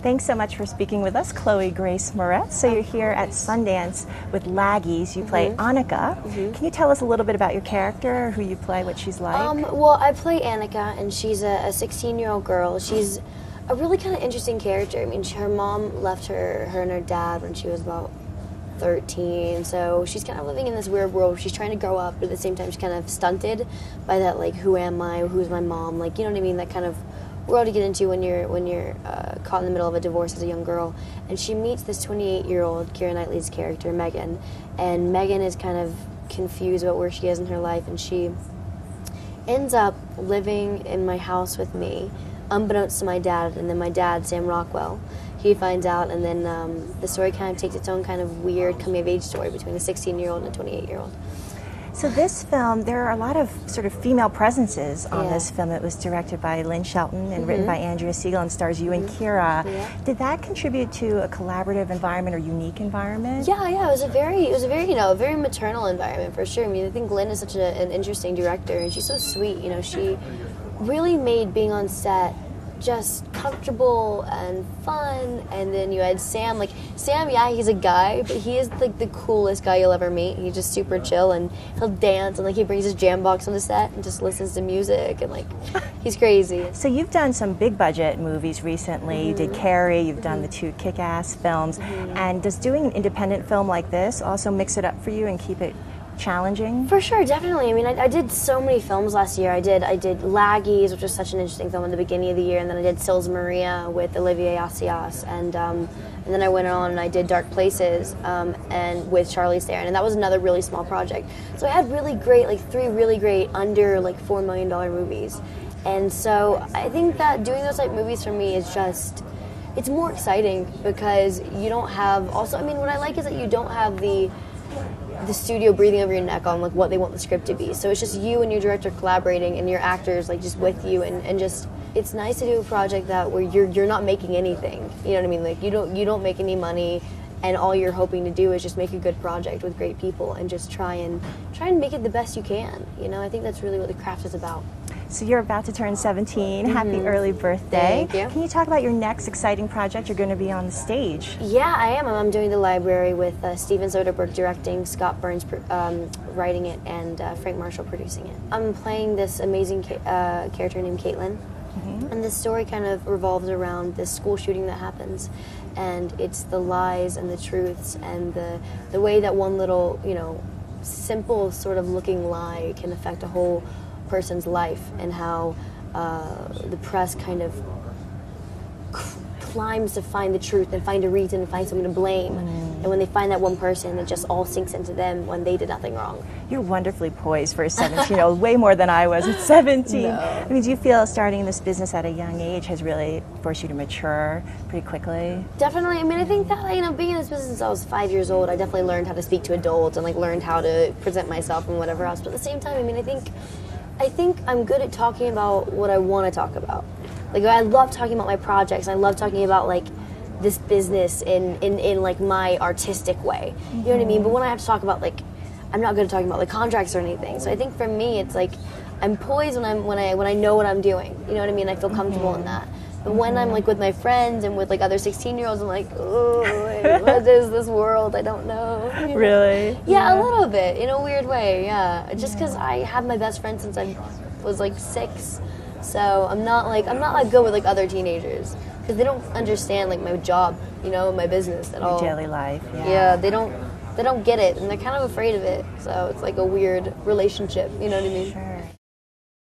Thanks so much for speaking with us, Hloya Greiss Mores. So you're here at Sundance with Laggies. You play Annika. Can you tell us a little bit about your character, who you play, what she's like? Well, I play Annika, and she's a 16-year-old girl. She's a really kind of interesting character. I mean, her mom left her and her dad when she was about 13, so she's kind of living in this weird world where she's trying to grow up, but at the same time she's kind of stunted by that, like, who am I, who's my mom, like, you know what I mean, that kind of world to get into when you're caught in the middle of a divorce as a young girl. And she meets this 28-year-old Keira Knightley's character, Megan, and Megan is kind of confused about where she is in her life, and she ends up living in my house with me, unbeknownst to my dad, and then my dad, Sam Rockwell, he finds out, and then the story kind of takes its own kind of weird coming-of-age story between a 16-year-old and a 28-year-old. So this film, there are a lot of sort of female presences on this film. It was directed by Lynn Shelton and written by Andrea Siegel and stars you and Keira. Did that contribute to a collaborative environment or unique environment? Yeah, it was a very, you know, a very maternal environment for sure. I mean, I think Lynn is such an interesting director, and she's so sweet. You know, she really made being on set just comfortable and fun. And then you had Sam. Like, Sam, yeah, he's a guy, but he is like the coolest guy you'll ever meet. He's just super chill, and he'll dance, and like he brings his jam box on the set and just listens to music, and like he's crazy. So you've done some big budget movies recently. You did Carrie, you've done the 2 Kick-Ass films. And does doing an independent film like this also mix it up for you and keep it challenging? For sure, definitely. I mean, I did so many films last year. I did Laggies, which was such an interesting film at the beginning of the year, and then I did Sils Maria with Olivier Assayas, and then I went on and I did Dark Places and with Charlize Theron, and that was another really small project. So I had really great, like 3 really great under like $4 million movies, and so I think that doing those type movies for me is just, it's more exciting because you don't have, also, I mean, what I like is that you don't have the studio breathing over your neck on like what they want the script to be. So it's just you and your director collaborating, and your actors like just with you, and just, it's nice to do a project that where you're not making anything. You know what I mean? Like you don't make any money, and all you're hoping to do is just make a good project with great people and just try and make it the best you can. You know, I think that's really what the craft is about. So you're about to turn 17. Happy early birthday. Thank you. Can you talk about your next exciting project? You're going to be on the stage. Yeah, I am. I'm doing The Library with Steven Soderbergh directing, Scott Burns writing it, and Frank Marshall producing it. I'm playing this amazing character named Caitlin. And this story kind of revolves around this school shooting that happens, and it's the lies and the truths and the way that one little, you know, simple sort of looking lie can affect a whole person's life, and how the press kind of climbs to find the truth and find a reason and find someone to blame. And when they find that one person, it just all sinks into them when they did nothing wrong. You're wonderfully poised for a 17-year-old, way more than I was at 17. No. I mean, do you feel starting this business at a young age has really forced you to mature pretty quickly? Definitely. I mean, I think that, you know, being in this business since I was 5 years old, I definitely learned how to speak to adults and like learned how to present myself and whatever else. But at the same time, I mean, I think I'm good at talking about what I want to talk about. Like, I love talking about my projects. I love talking about like this business in like my artistic way. You know what I mean? But when I have to talk about, like, I'm not good at talking about like contracts or anything. So I think for me, it's like I'm poised when I know what I'm doing. You know what I mean? I feel comfortable in that. But when I'm like with my friends and with like other 16-year-olds, I'm like, oh, what is this world? I don't know. You know? Really? Yeah, a little bit, in a weird way. Yeah, just because I have my best friend since I was like 6, so I'm not like good with like other teenagers because they don't understand like my job, you know, my business at all. Your daily life. Yeah, they don't get it, and they're kind of afraid of it. So it's like a weird relationship. You know what I mean? Sure.